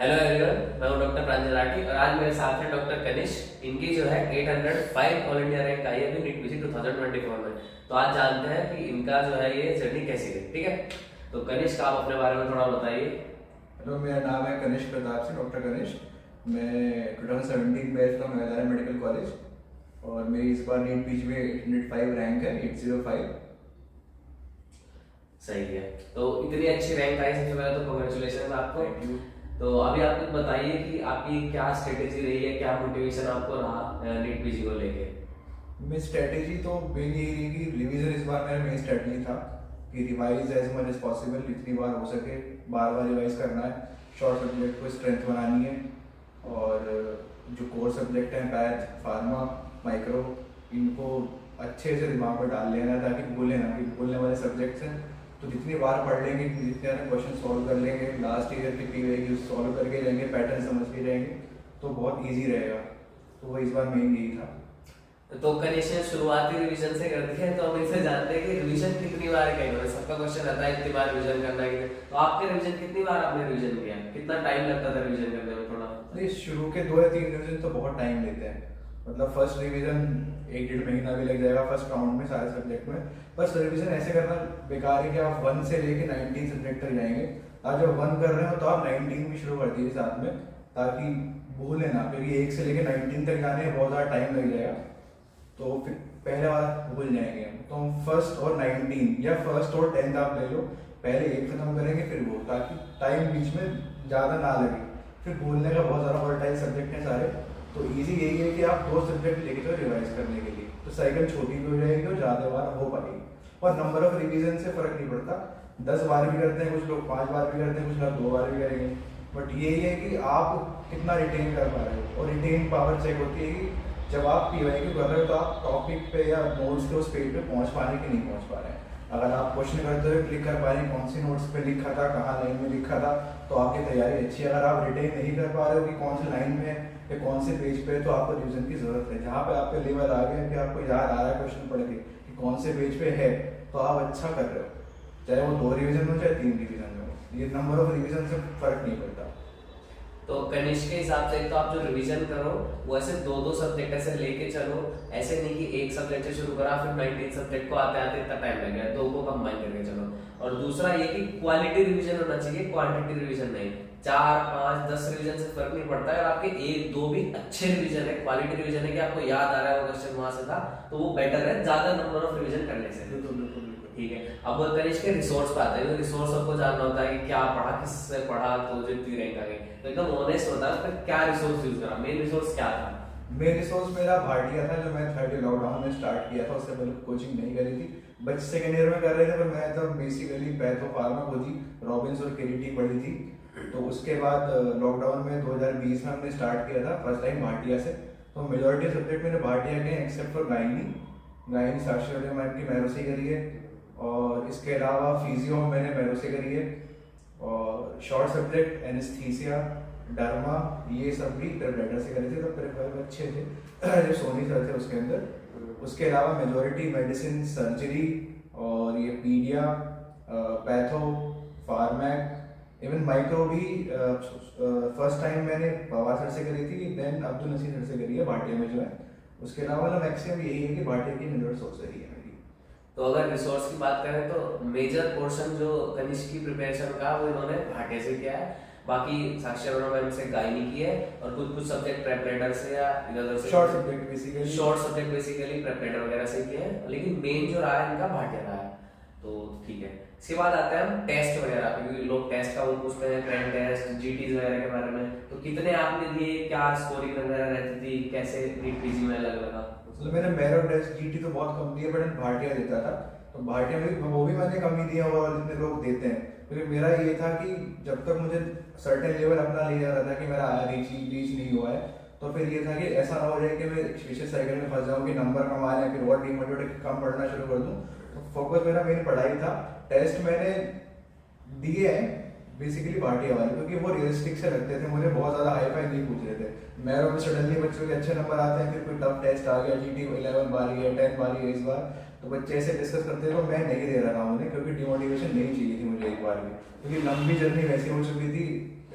Hello everyone, मैं हूं doctor प्रांजल राठी और आज मेरे साथ है डॉक्टर कनिश। इनकी जो है 805 ऑल इंडिया रैंक आई है अभी नीट पीजी 2024 में। तो आज जानते हैं कि इनका जो है ये जर्नी कैसी है। ठीक है, तो कनिश का आप अपने बारे में थोड़ा बताइए। हेलो, मेरा नाम है कनिश प्रताप सिंह, डॉक्टर कनिश। मैं 2017 batch from Mylara medical college और मेरी इस बार नीट पीजी में 805 रैंक है, 805। सही है, तो इतनी अच्छी रैंक आई, सबसे पहले तो कांग्रेचुलेशन आपको। Thank you. तो अभी आप कुछ बताइए कि आपकी क्या स्ट्रेटेजी रही है, क्या मोटिवेशन आपको रहा नीट पीजी को लेके। मेरी स्ट्रेटेजी तो मेन यही रही कि रिवीजन इस बार मेरा मेन स्ट्रेटेजी था कि revise as much as possible, जितनी बार हो सके बार बार रिवाइज करना है। शॉर्ट सब्जेक्ट को स्ट्रेंथ बनानी है और जो कोर सब्जेक्ट हैं मैथ, फार्मा, माइक्रो, इनको अच्छे से दिमाग में डाल लेना ताकि भूलें ना, कि भूलने वाले सब्जेक्ट्स हैं। तो जितनी बार पढ़ लेंगे, जितने सारे क्वेश्चन सॉल्व कर लेंगे, लास्ट ईयर की पी रहेगी उस सॉल्व करके जाएंगे, पैटर्न समझ के जाएंगे, तो बहुत इजी रहेगा। तो वो इस बार मेन यही था। तो कनिश ने शुरुआती रिवीजन से कर दिया है, तो हम इनसे जानते हैं कि रिवीजन कितनी बार करेंगे। सबका क्वेश्चन रहता है कितनी बार रिवीजन करना है, तो आपके रिवीजन कितनी बार आपने रिवीजन किया, कितना टाइम लगता था रिवीजन करने में? थोड़ा शुरू के 2 या 3 रिवीजन तो बहुत टाइम लेते हैं। मतलब फर्स्ट रिवीजन 1-1.5 महीना भी लग जाएगा फर्स्ट राउंड में सारे सब्जेक्ट में। बस रिवीजन ऐसे करना बेकार है कि आप 1 से लेके 19 सब्जेक्ट तक जाएंगे। आप जब 1 कर रहे हो तो आप 19 भी शुरू कर दीजिए साथ में, ताकि भूले ना, क्योंकि 1 से लेके 19 तक जाने में बहुत ज़्यादा टाइम लग जाएगा, तो फिर पहले वाला भूल जाएंगे हम। तो हम फर्स्ट और 19 या फर्स्ट और 10th आप ले लो, पहले एक खत्म करेंगे फिर वो, ताकि टाइम बीच में ज़्यादा ना लगे। फिर भूलने का बहुत ज़्यादा वर्टाइल सब्जेक्ट है सारे, तो इजी यही है कि आप 2 सब्जेक्ट लेके तो रिवाइज करने के लिए, तो साइकिल छोटी भी हो जाएगी और ज़्यादा बार हो पाएगी। और नंबर ऑफ रिवीजन से फर्क नहीं पड़ता, 10 बार भी करते हैं कुछ लोग, 5 बार भी करते हैं कुछ लोग, 2 बार भी करेंगे। बट यही है कि आप कितना रिटेन कर पा रहे हो, और रिटेन पावर चेक होती है कि जब आप पीवाईक्यू कर रहे हो तो आप टॉपिक पे या नोट्स के उस पेज पे पहुंच पा रहे हैं कि नहीं पहुंच पा रहे हैं। अगर आप क्वेश्चन करते हुए क्लिक कर पा रहे हैं कौन सी नोट्स पे लिखा था, कहाँ लाइन में लिखा था, तो आपकी तैयारी अच्छी है। अगर आप रिटेन नहीं कर पा रहे हो कि कौन सी लाइन में या कौन से पेज पे, तो आपको रिवीजन की जरूरत है। जहाँ पे आपका लेवल आ गया कि आपको याद आ रहा है क्वेश्चन पढ़ के कि कौन से पेज पे है, तो आप अच्छा कर रहे हो, चाहे वो 2 रिवीजन हो चाहे 3 रिवीजन हो। ये नंबर ऑफ रिवीजन से फर्क नहीं पड़ता। तो कनिष्क के हिसाब से तो आप जो रिवीजन करो वो ऐसे 2-2 सब्जेक्ट ऐसे लेके चलो, ऐसे नहीं कि एक सब्जेक्ट से शुरू करा फिर 19 सब्जेक्ट को आते आते इतना टाइम लग गया, 2 को कंबाइन करके चलो। और दूसरा ये कि क्वालिटी रिवीजन होना चाहिए, क्वांटिटी रिवीजन नहीं। 4, 5, 10 रिवीजन से फर्क नहीं पड़ता है। आपके 1-2 भी अच्छे रिवीजन है, क्वालिटी रिवीजन है कि आपको याद आ रहा है वो क्वेश्चन वहां से था, तो वो बेटर है ज्यादा नंबर ऑफ रिवीजन करने से। ठीक है, अब कनिष्क के रिसोर्स पे आते हैं। रिसोर्स सबको जानना होता है कि क्या पढ़ा, किससे पढ़ा, तो जो इतनी रैंक आ गई, तो एकदम ऑनेस्ट होता है उसमें क्या रिसोर्स यूज करा, मेन रिसोर्स क्या था? मेन रिसोर्स मेरा भाटिया था, जो मैं 3rd लॉकडाउन में स्टार्ट किया था। उससे पहले कोचिंग नहीं करी थी, बच्चे सेकेंड ईयर में कर रहे थे, पर मैं तो बेसिकली पैथो फार्मा खोजी, रॉबिन्स और केरीटी पढ़ी थी। तो उसके बाद लॉकडाउन में 2020 में हमने स्टार्ट किया था फर्स्ट टाइम भाटिया से। तो मेजोरिटी सब्जेक्ट मैंने भाटिया के except for gynae Sakshi ma'am की मैरो से करी है, और इसके अलावा फिजियो मैंने मैरो से करी है, और शॉर्ट सब्जेक्ट एनेस्थीसिया, डर्मा, ये सब भी प्रेपरेटर से करे थे। तो प्रेपरेटर अच्छे थे जो सोनी सर थे उसके अंदर। उसके अलावा मेजोरिटी मेडिसिन, सर्जरी, और ये पीडिया, पैथो, फार्मैक, इवन माइक्रो भी फर्स्ट टाइम मैंने पवार सर से करी थी, देन अब्दुल नसीर सर से करी है भाटिया में जो है। उसके अलावा मैक्सिमम यही है कि भाटिया की मेजर सोर्स रही है मेरी। तो अगर रिसोर्स की बात करें तो मेजर पोर्शन जो कनिष्क की प्रिपरेशन का वो इन्होंने भाटे से किया है, बाकी साक्षी मैम से गायनी की है, और कुछ सब्जेक्ट प्रेपरेटर से या इधर से शॉर्ट सब्जेक्ट बेसिकली प्रेपरेटर वगैरह से किए हैं, लेकिन मेन जो रहा है इनका भाटिया रहा है। तो ठीक है, इसके बाद आते हैं हम टेस्ट वगैरह, क्योंकि लोग टेस्ट का वो पूछते हैं, ट्रेंड टेस्ट, जीटीज वगैरह के बारे में। तो कितने आपने दिए, क्या स्कोरिंग वगैरह रहती थी, कैसे नीट पीजी में अलग लगा? मतलब मैंने मैरो टेस्ट जीटी तो बहुत कम दिया, बट भाटिया देता था, तो भाटिया में वो भी मैंने कम ही दिया ओवरऑल जितने लोग देते हैं। क्योंकि मेरा ये था कि जब तक मुझे सर्टेन लेवल अपना ले जा रहा था कि मेरा रीच नहीं हुआ है, तो फिर ये था कि ऐसा ना हो जाए कि मैं विशेष साइकिल में फंस जाऊँ कि नंबर कम आ जाए, फिर और डिमोटिवेट कम पढ़ना शुरू कर दूँ। तो फोकस मेरा मेन पढ़ाई था। टेस्ट मैंने दिए हैं बेसिकली भाटिया वाले, क्योंकि वो रियलिस्टिक से लगते थे, मुझे बहुत ज़्यादा हाई फाई नहीं पूछ रहे थे। मैरो में सडनली बच्चों के अच्छे नंबर आते हैं, फिर कोई टफ टेस्ट आ गया, जीटी 11 बारी है, 10 बारी है इस बार, तो बच्चे ऐसे डिस्कस करते थे, तो मैं नहीं दे रहा था उन्हें, क्योंकि डिमोटिवेशन नहीं चाहिए थी मुझे एक बार भी, क्योंकि लंबी जर्नी वैसी हो चुकी थी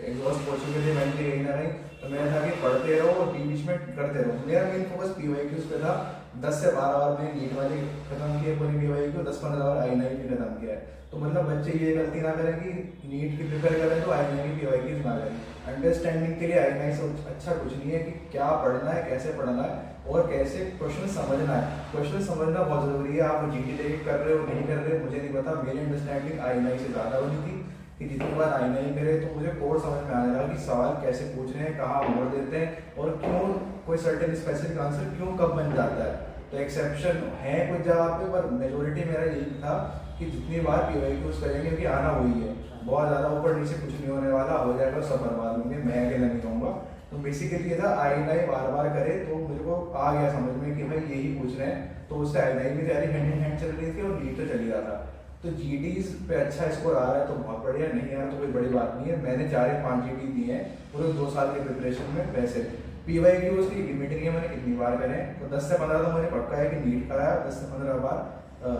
एग्जॉस्ट हो चुके थे मेंटली कहीं ना कहीं, तो मैंने था कि पढ़ते रहो और बीच बीच में करते रहो। मेरा मेन फोकस पीवाईक्यूज पे था। 10 से 12 बार मैंने नीट वाले खत्म किए पूरी पीवाईक्यू, 10-15 बार आई9 भी खत्म किया है। तो मतलब बच्चे ये गलती ना करें कि नीट की प्रिपेयर करें तो आई9 की पीवाईक्यूज ना करें। अंडरस्टैंडिंग के लिए आई9 से अच्छा कुछ नहीं है कि क्या पढ़ना है, कैसे पढ़ना है और कैसे क्वेश्चन समझना है। क्वेश्चन समझना बहुत जरूरी है। आप जीटी लेके कर रहे हो नहीं कर रहे हो मुझे नहीं पता, मेरी अंडरस्टैंडिंग आई9 से ज़्यादा बनी थी कि जितनी बार आई9 करे तो मुझे कोड समझ में आने लगा कि सवाल कैसे पूछ रहे हैं, कहाँ मोड़ देते हैं और क्यों कोई सर्टेन स्पेसिफिक आंसर क्यों कब बन जाता है। तो एक्सेप्शन है कुछ जगह पे, पर मेजोरिटी मेरा यही था कि जितनी बार पीवाईक्यूज करेंगे कि आना वही है, बहुत ज़्यादा ऊपर नीचे कुछ नहीं होने वाला, हो जाएगा सब बर्बाद होंगे, मैं अकेला नहीं कहूँगा। तो बेसिकली ये था आई9 बार बार करे तो मेरे को आ गया समझ में कि भाई यही पूछ रहे हैं, तो उससे आई9 की तैयारी हैंड इन हैंड चल रही थी और नीट तो चल ही रहा था। तो जीडीज पे अच्छा स्कोर आ रहा है तो बहुत बढ़िया, नहीं आ रहा तो कोई बड़ी बात नहीं है। मैंने 4 या 5 जीडी दिए हैं पूरे 2 साल के प्रिपरेशन में। वैसे पीवाईक्यूज की लिमिट नहीं है मैंने कितनी बार करें, तो 10 से 15 तो मुझे पक्का है कि नीट कराया, 10 से 15 बार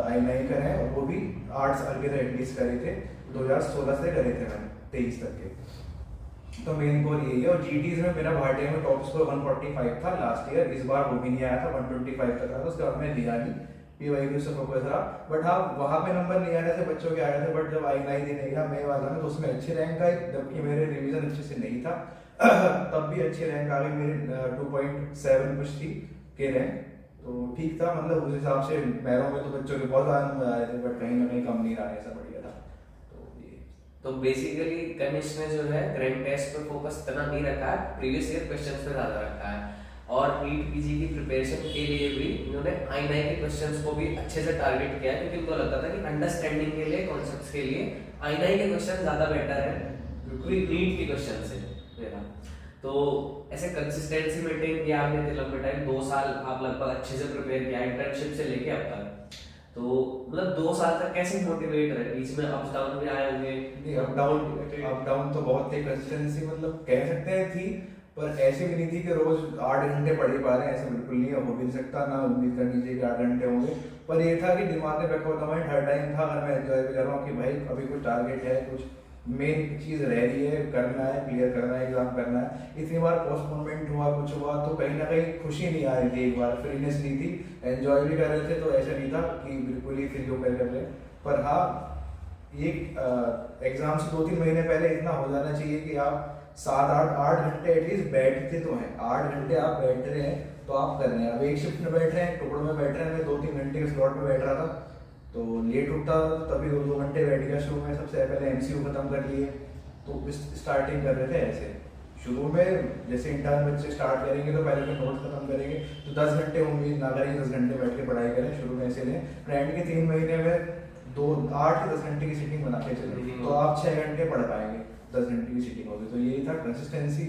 आई9 करे और वो भी 8 साल के तो एटलीस्ट करे थे, 2016 से करे थे मैंने 23 तक के। तो मेन गोल यही है। और जीडीज में मेरा भाटिया में टॉप स्कोर 145 था लास्ट ईयर, इस बार वो भी नहीं आया था, 125 तक था, तो उसके बाद मैं दिया नहीं, पीवाईक्यू से फोकस रहा। बट हाँ वहाँ पे नंबर नहीं आ रहे थे बच्चों के आ रहे थे, बट जब आई9 देने गया मैं वाला में तो उसमें अच्छे रैंक आई, जबकि मेरे रिवीजन अच्छे से नहीं था तब भी अच्छे रैंक आ गए मेरे, 2.7 कुछ थी के रैंक, तो ठीक था। मतलब उस हिसाब से मैरों में तो बच्चों के बहुत ज़्यादा नंबर आ रहे थे, बट कहीं ना कहीं कम नहीं रहा, ऐसा बढ़िया था। तो ये तो बेसिकली कनिष्क ने जो है ग्रैंड टेस्ट पर फोकस इतना नहीं रखा है, प्रीवियस ईयर क्वेश्चंस पे ज्यादा रखा है। और नीट पीजी की प्रिपरेशन के लिए भी इन्होंने आई9 के क्वेश्चंस को भी अच्छे से टारगेट किया है, क्योंकि उनको लगता था कि अंडरस्टैंडिंग के लिए, कॉन्सेप्ट्स के लिए आई9 के क्वेश्चन ज्यादा बेटर है नीट के क्वेश्चन से मेरा। तो ऐसे कंसिस्टेंसी मेंटेन किया आपने इतने लंबे टाइम, 2 साल आप लगभग अच्छे से प्रिपेयर किया इंटर्नशिप से लेके अब तक। तो मतलब 2 साल तक कैसे मोटिवेट रहे, बीच में अप्स डाउन भी आए होंगे? अप डाउन तो बहुत थी, कंसिस्टेंसी मतलब कह सकते हैं थी, पर ऐसे भी नहीं थी कि रोज 8 घंटे पढ़ ही पा रहे हैं, ऐसा बिल्कुल नहीं है, हो भी नहीं सकता, ना उम्मीद करनी चाहिए कि 8 घंटे होंगे। पर ये था कि दिमाग में back of the mind her time था, अगर मैं एंजॉय भी कर रहा हूँ कि भाई अभी कुछ टारगेट है, कुछ मेन चीज रह रही है, करना है, क्लियर करना है, एग्जाम करना है। इतनी बार पोस्टपोनमेंट हुआ, कुछ हुआ तो कहीं ना कहीं खुशी नहीं आ रही थी, एक बार फ्रीनेस नहीं थी, एंजॉय भी कर रहे थे, तो ऐसा नहीं था कि बिल्कुल ही फ्री होकर कर रहे। पर हाँ एक एग्जाम से 2-3 महीने पहले इतना हो जाना चाहिए कि आप 7-8 घंटे एटलीस्ट बैठते तो हैं, 8 घंटे आप बैठ रहे हैं तो आप कर रहे हैं। अब एक शिफ्ट में बैठ रहे हैं, टुकड़ों में बैठ रहे हैं, मैं 2-3 घंटे के स्लॉट में बैठ रहा था, तो लेट उठता तभी 2 घंटे बैठ गया। शुरू में सबसे पहले एमसीयू खत्म कर लिए, तो स्टार्टिंग कर रहे थे ऐसे। शुरू में जैसे इंटर्न बच्चे स्टार्ट करेंगे तो पहले के नोट्स खत्म करेंगे, तो 10 घंटे उम्मीद ना करेंगे 10 घंटे बैठ के पढ़ाई करें, शुरू में ऐसे लें। ट्रेंड के 3 महीने में 8 से 10 घंटे की सीटिंग बना के चले, तो आप 6 घंटे पढ़ पाएंगे, 10 घंटे की सीटिंग होगी। तो यही था, कंसिस्टेंसी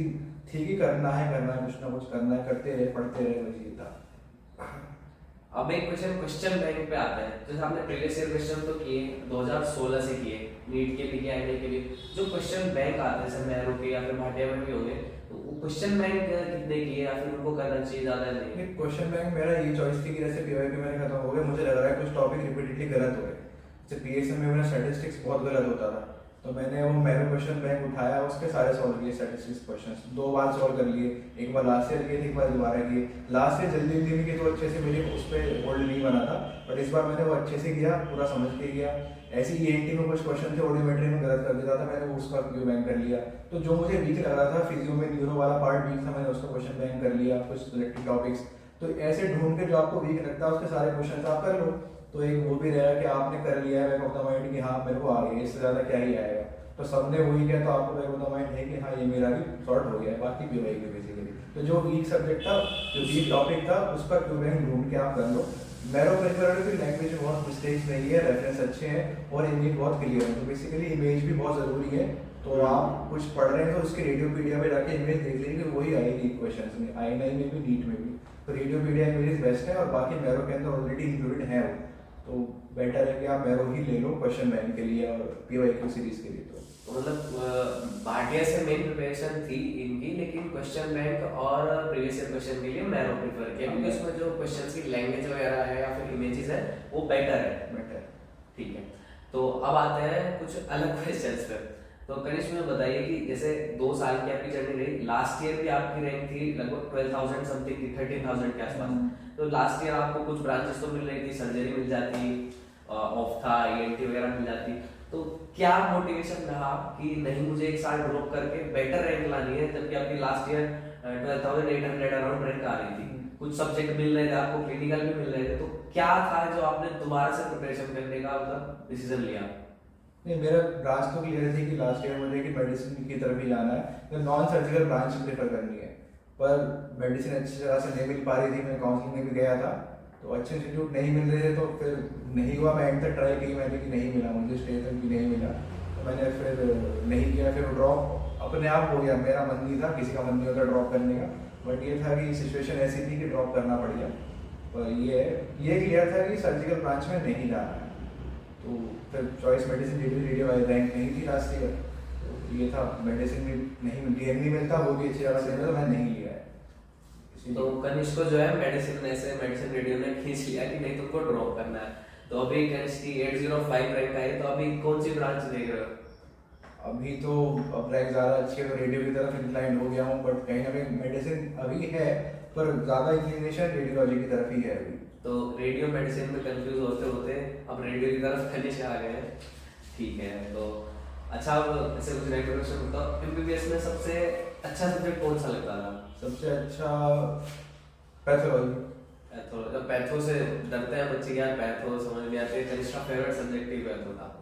थी कि करना है कुछ ना कुछ करना है, करते रहे, पढ़ते रहे, बस ये था। अब एक क्वेश्चन बैंक पे आता है, जैसे आपने प्रीवियस ईयर क्वेश्चन तो किए 2016 से किए, नीट के लिए आईआईटी के लिए जो क्वेश्चन बैंक आते हैं सर मैरो के या फिर भाटिया में भी होंगे, तो क्वेश्चन बैंक कितने किए या फिर उनको करना चाहिए ज्यादा नहीं? क्वेश्चन बैंक मेरा ये चॉइस थी कि जैसे पीवाईक्यू मैंने खत्म हो गया, मुझे लग रहा है कुछ टॉपिक रिपीटेडली गलत हो गए। जैसे पीएसएम में मेरा स्टैटिस्टिक्स बहुत गलत होता था, तो मैंने वो मैरो क्वेश्चन बैंक उठाया, उसके सारे सॉल्व किए स्टैटिस्टिक्स क्वेश्चंस, 2 बार सॉल्व कर लिए, एक बार लास्ट ईयर किए थे, एक बार दोबारा किए। लास्ट ईयर जल्दी जल्दी में किए तो अच्छे से मेरे उस पर होल्ड नहीं बना था, बट इस बार मैंने वो अच्छे से किया, पूरा समझ के किया। ऐसे ही ईएनटी में कुछ क्वेश्चन थे, ऑडियोमेट्री में गलत कर देता था, मैंने उसका क्यू बैंक कर लिया। तो जो मुझे वीक लग रहा था, फिजियो में न्यूरो वाला पार्ट वीक था, मैंने उसका क्वेश्चन बैंक कर लिया, कुछ सिलेक्टेड टॉपिक्स। तो ऐसे ढूंढ के जो आपको वीक लगता है उसके सारे क्वेश्चन आप कर लो, तो एक वो भी रहेगा कि आपने कर लिया है बैक ऑफ द माइंड कि हाँ मेरे को आ गया, इससे ज़्यादा क्या ही आएगा। तो सबने वही किया, तो आपको बैक ऑफ द माइंड है कि हाँ ये मेरा भी सॉर्ट हो गया है, बाकी भी वही बेसिकली। तो जो वीक सब्जेक्ट था, जो वीक टॉपिक था, उसका क्यू बैंक ढूंढ के आप कर लो। मैरो करिकुलर की लैंग्वेज में बहुत मिस्टेक्स नहीं है, रेफरेंस अच्छे हैं और इमेज बहुत क्लियर है, तो बेसिकली इमेज भी बहुत ज़रूरी है। तो आप कुछ पढ़ रहे हैं तो उसके रेडियोपीडिया पे जाके इमेज देख लीजिए कि वही आएगी क्वेश्चंस में, आई9 में भी, नीट में भी। तो रेडियोपीडिया इमेज बेस्ट है, और बाकी मैरो के अंदर ऑलरेडी इंक्लूडेड है वो, तो बेटर है कि आप मैरो ही ले लो क्वेश्चन बैंक के लिए और पीवाईक्यू सीरीज के लिए। तो मतलब भाटिया से मेन प्रिपरेशन थी इनकी, लेकिन क्वेश्चन बैंक और प्रीवियस ईयर क्वेश्चन के लिए मैरो प्रेफर किया, क्योंकि उसमें जो क्वेश्चंस की लैंग्वेज वगैरह है या फिर इमेजेस है वो बेटर है। ठीक है, तो अब आते हैं कुछ अलग क्वेश्चंस पे। तो कनिष्क में बताइए कि जैसे 2 साल की आपकी जर्नी रही, लास्ट ईयर भी आपकी रैंक थी लगभग 12,000 समथिंग थी, 13,000 के आसपास। तो लास्ट ईयर आपको कुछ ब्रांचेस तो मिल रही थी, सर्जरी मिल जाती, ऑप्था ENT वगैरह मिल जाती, तो क्या मोटिवेशन रहा कि नहीं मुझे एक साल ड्रॉप करके बेटर रैंक लानी है, जबकि आपकी लास्ट ईयर 12,800 अराउंड रैंक आ रही थी, कुछ सब्जेक्ट मिल रहे थे आपको, क्लिनिकल भी मिल रहे थे, तो क्या था जो आपने दोबारा से प्रिपरेशन करने का मतलब डिसीजन लिया? नहीं, मेरा ब्रांच तो क्लियर थी कि लास्ट ईयर मुझे कि मेडिसिन की तरफ ही जाना है, तो नॉन सर्जिकल ब्रांच प्रेफर करनी है। पर मेडिसिन अच्छी तरह से नहीं मिल पा रही थी, मैं काउंसलिंग में भी गया था, तो अच्छे इंस्टीट्यूट नहीं मिल रहे थे, तो फिर नहीं हुआ। मैं एंड तक ट्राई की मैंने कि नहीं मिला मुझे, स्टेट तक भी नहीं मिला, तो मैंने फिर नहीं किया। फिर ड्रॉप अपने आप हो गया, मेरा मन नहीं था, किसी का मन नहीं होता ड्रॉप करने का, बट ये था कि सिचुएशन ऐसी थी कि ड्रॉप करना पड़ गया। पर ये क्लियर था कि सर्जिकल ब्रांच में नहीं जाना है, तो फिर चॉइस मेडिसिन रेडियो वाली रैंक नहीं थी लास्ट ईयर, तो ये था मेडिसिन भी नहीं, DME मिलता वो भी अच्छी जगह से मिला, मैं नहीं लिया है। तो कनिष्क को जो है मेडिसिन रेडियो ने खींच लिया कि नहीं तुमको ड्रॉप करना है, तो अभी कनिष्क की 805 रैंक आई, तो अभी कौन सी ब्रांच देख रहे हो? अभी तो अब रैंक ज़्यादा अच्छी है, तो रेडियो की तरफ इंक्लाइंड हो गया हूँ, बट कहीं ना कहीं मेडिसिन अभी है, पर ज़्यादा इंक्लिनेशन रेडियोलॉजी की तरफ ही है अभी। तो रेडियो मेडिसिन में कंफ्यूज होते होते अब रेडियो की तरफ कनिष्क आ गए हैं, ठीक है। तो अच्छा, अब ऐसे कुछ रेगुलर क्वेश्चन बताओ, MBBS में सबसे अच्छा सब्जेक्ट कौन सा लगता था? सबसे अच्छा पैथोलॉजी। पैथो से डरते हैं बच्चे, यार पैथो समझ में आते हैं, कनिष्क का फेवरेट सब्जेक्ट ही पैथो था।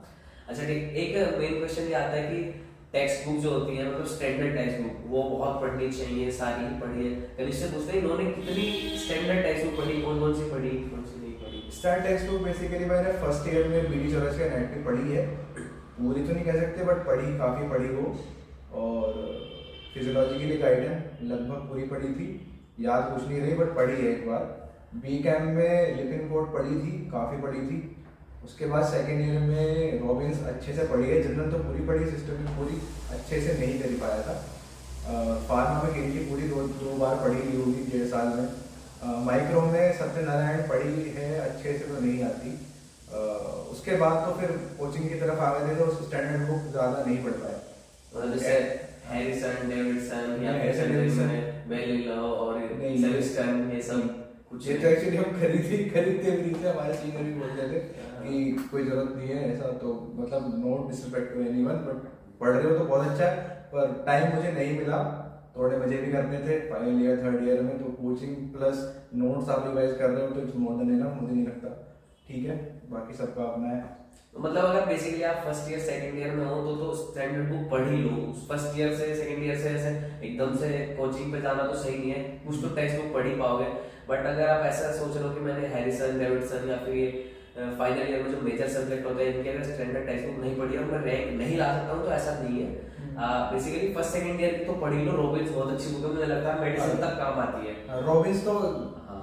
अच्छा ठीक, एक मेन क्वेश्चन ये आता है कि टेक्स्ट बुक जो होती है, मतलब स्टैंडर्ड टेक्स्ट बुक, वो बहुत पढ़नी चाहिए, सारी ही पढ़ी है। कनिष्क से पूछते हैं इन्होंने कितनी स्टैंडर्ड टेक्स्ट बुक पढ़ी, कौन कौन सी पढ़ी, कौन सी नहीं पढ़ी? स्टैंडर्ड टेक्स्ट बुक बेसिकली मैंने फर्स्ट ईयर में BD चौरस का एनाटॉमी पढ़ी है, पूरी तो नहीं कह सकते बट पढ़ी, काफ़ी पढ़ी वो। और फिजियोलॉजी के लिए गाइडेंस लगभग पूरी पढ़ी थी, याद कुछ नहीं रही बट पढ़ी है एक बार। BChem में लिपिन कोड पढ़ी थी, काफ़ी पढ़ी थी। उसके बाद सेकेंड ईयर में रॉबिन्स अच्छे से पढ़ी है, जनरल तो पूरी पढ़ी, सिस्टम भी पूरी अच्छे से नहीं कर पाया था। फार्मा में KT पूरी दो बार पढ़ी ली होगी 1.5 साल में। माइक्रो में सत्यनारायण पढ़ी है, अच्छे से तो नहीं आती। उसके बाद तो फिर कोचिंग की तरफ आ गए थे, तो स्टैंडर्ड बुक ज़्यादा नहीं पढ़ पाए। मतलब जैसे हैरिसन, डेविडसन या फिर बेली लॉ और सेविस्टन, ये सब कुछ ये तो एक्चुअली हम खरीदते भी नहीं थे, हमारे सीनियर भी बोलते थे कि कोई जरूरत नहीं है ऐसा, तो मतलब no disrespect to anyone, but पढ़ रहे हो तो बहुत अच्छा है, पर टाइम मुझे नहीं मिला। थोड़े मजे भी करने थे फाइनल ईयर थर्ड ईयर में, तो कोचिंग प्लस नोट्स आप रिवाइज कर रहे हो तो इट्स मोर देन एनफ, मुझे नहीं लगता। ठीक है, बाकी सबका अपना है। मतलब अगर बेसिकली आप फर्स्ट ईयर सेकंड ईयर में हो तो स्टैंडर्ड बुक पढ़ ही लो। फर्स्ट ईयर से सेकंड ईयर से ऐसे एकदम से कोचिंग पे जाना तो सही नहीं है, कुछ तो टेक्स्ट बुक पढ़ ही पाओगे। बट अगर आप ऐसा सोच रहे हो कि मैंने हैरिसन, डेविडसन या फिर ये फाइनल ईयर में जो मेजर सब्जेक्ट होते हैं इनके अगर स्टैंडर्ड टेक्स्ट बुक नहीं पढ़ी और मैं रैंक नहीं ला सकता हूँ, तो ऐसा नहीं है। बेसिकली फर्स्ट सेकंड ईयर की तो पढ़ ही लो। रॉबिन्स बहुत अच्छी बुक है, मुझे लगता है मेडिसिन तक काम आती है। रॉबिन्स तो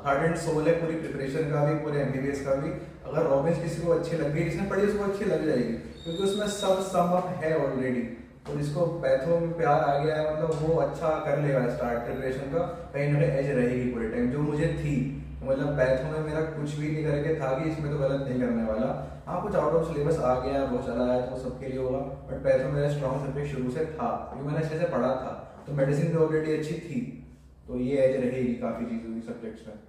हार्ट एंड सोल है पूरी प्रिपरेशन का भी, पूरे MBBS का भी। अगर रॉबिन्स किसी को अच्छी लग गई, जिसने पढ़ी उसको अच्छी लग जाएगी, क्योंकि उसमें सब सम अप है ऑलरेडी। और जिसको पैथो में प्यार आ गया है, मतलब वो अच्छा कर लेगा स्टार्ट प्रिपरेशन का, कहीं ना कहीं एज रहेगी पूरे टाइम, जो मुझे थी। मतलब पैथो में मेरा कुछ भी नहीं करके था कि इसमें तो गलत नहीं करने वाला। हाँ, कुछ आउट ऑफ सिलेबस आ गया, वो चला आया तो सबके लिए होगा, बट पैथो मेरा स्ट्रॉन्ग सब्जेक्ट शुरू से था, क्योंकि मैंने अच्छे से पढ़ा था, तो मेडिसिन भी ऑलरेडी अच्छी थी, तो ये एज रहेगी काफ़ी चीज़ों की सब्जेक्ट्स में।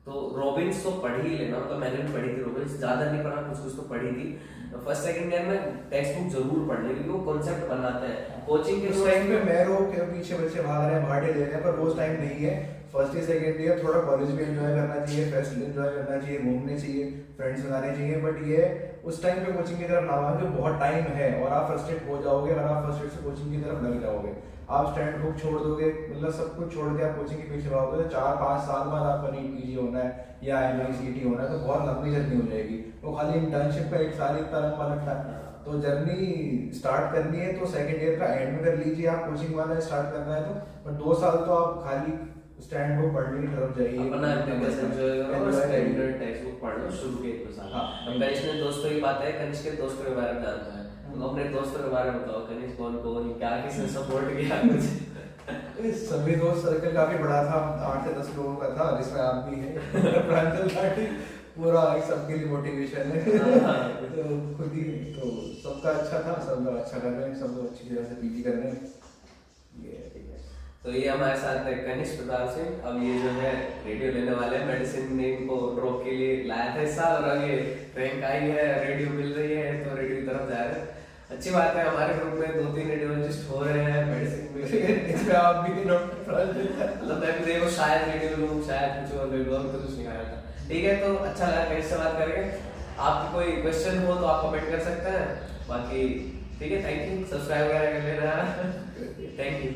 तो रॉबिन्स तो पढ़ ही लेना, मतलब मैंने भी पढ़ी थी रॉबिन्स, ज्यादा नहीं पढ़ा, कुछ कुछ तो पढ़ी थी। फर्स्ट सेकंड ईयर में टेक्स्ट बुक जरूर पढ़ लें, क्योंकि वो कॉन्सेप्ट बनाते हैं। कोचिंग के टाइम पे मैरो के पीछे बच्चे भाग रहे हैं, भाटे ले रहे हैं, पर वो टाइम नहीं है। फर्स्ट ईयर सेकंड ईयर थोड़ा कॉलेज भी एंजॉय करना चाहिए, फेस्ट एंजॉय करना चाहिए, घूमने चाहिए, फ्रेंड्स बनाने चाहिए, बट ये उस टाइम पे कोचिंग की तरफ ना आगे, बहुत टाइम है और आप फ्रस्ट्रेट हो जाओगे अगर आप फर्स्ट ईयर से कोचिंग की तरफ लग जाओगे। आप स्टैंड बुक छोड़ दोगे, मतलब सब कुछ छोड़ के आप कोचिंग के पीछे भागोगे, तो 4-5 साल बाद आपका नीट PG होना है या MICT होना है, तो बहुत लंबी जर्नी हो जाएगी। वो खाली इंटर्नशिप का 1 साल इतना लंबा लगता है। तो जर्नी स्टार्ट करनी है तो सेकंड ईयर का एंड में कर लीजिए, आप कोचिंग वाला स्टार्ट करना है तो। पर 2 साल तो आप खाली स्टैंड बुक पढ़ने की तरफ जाइए, अपना MBBS एंजॉय करो और स्टैंडर्ड टेक्स्ट बुक पढ़ लो शुरू के 1 साल। अब कनिष्क ने दोस्तों की बात है, कनिष्क के दोस्तों के बारे में जानता है, तो अपने दोस्तों के बारे में बताओ। कनिष्क कौन कौन क्या किसने सपोर्ट किया कुछ? सभी दोस्त सर्कल काफी बड़ा था, 8 से 10 लोगों का था, जिसमें आप भी हैं। प्रांजल लाठी पूरा एक सबके लिए मोटिवेशन है। हाँ। तो खुद ही तो सबका अच्छा था, सब लोग अच्छा कर रहे हैं, सब लोग अच्छी तरह से पीजी कर रहे हैं। ये है, ठीक है। तो ये हमारे साथ है कनिष्क प्रताप सिंह। अब ये जो है रेडियो लेने वाले हैं, मेडिसिन ने इनको ड्रॉप के लिए लाया था इस साल, और अब ये रैंक आई है, रेडियो मिल रही है, तो रेडियो की तरफ जा रहे हैं। अच्छी बात है, हमारे ग्रुप में 2-3 रेडियोलॉजिस्ट हो रहे हैं मेडिसिन में। इसमें आप भी डॉक्टर मतलब मैं भी देखो शायद रेडियो लूँ, शायद कुछ और ले लूँ, तो कुछ नहीं आया था। ठीक है, तो अच्छा लगा कनिष्क से बात करके। आपकी कोई क्वेश्चन हो तो आप कमेंट कर सकते हैं। बाकी ठीक है, थैंक यू, सब्सक्राइब वगैरह कर लेना। Thank you.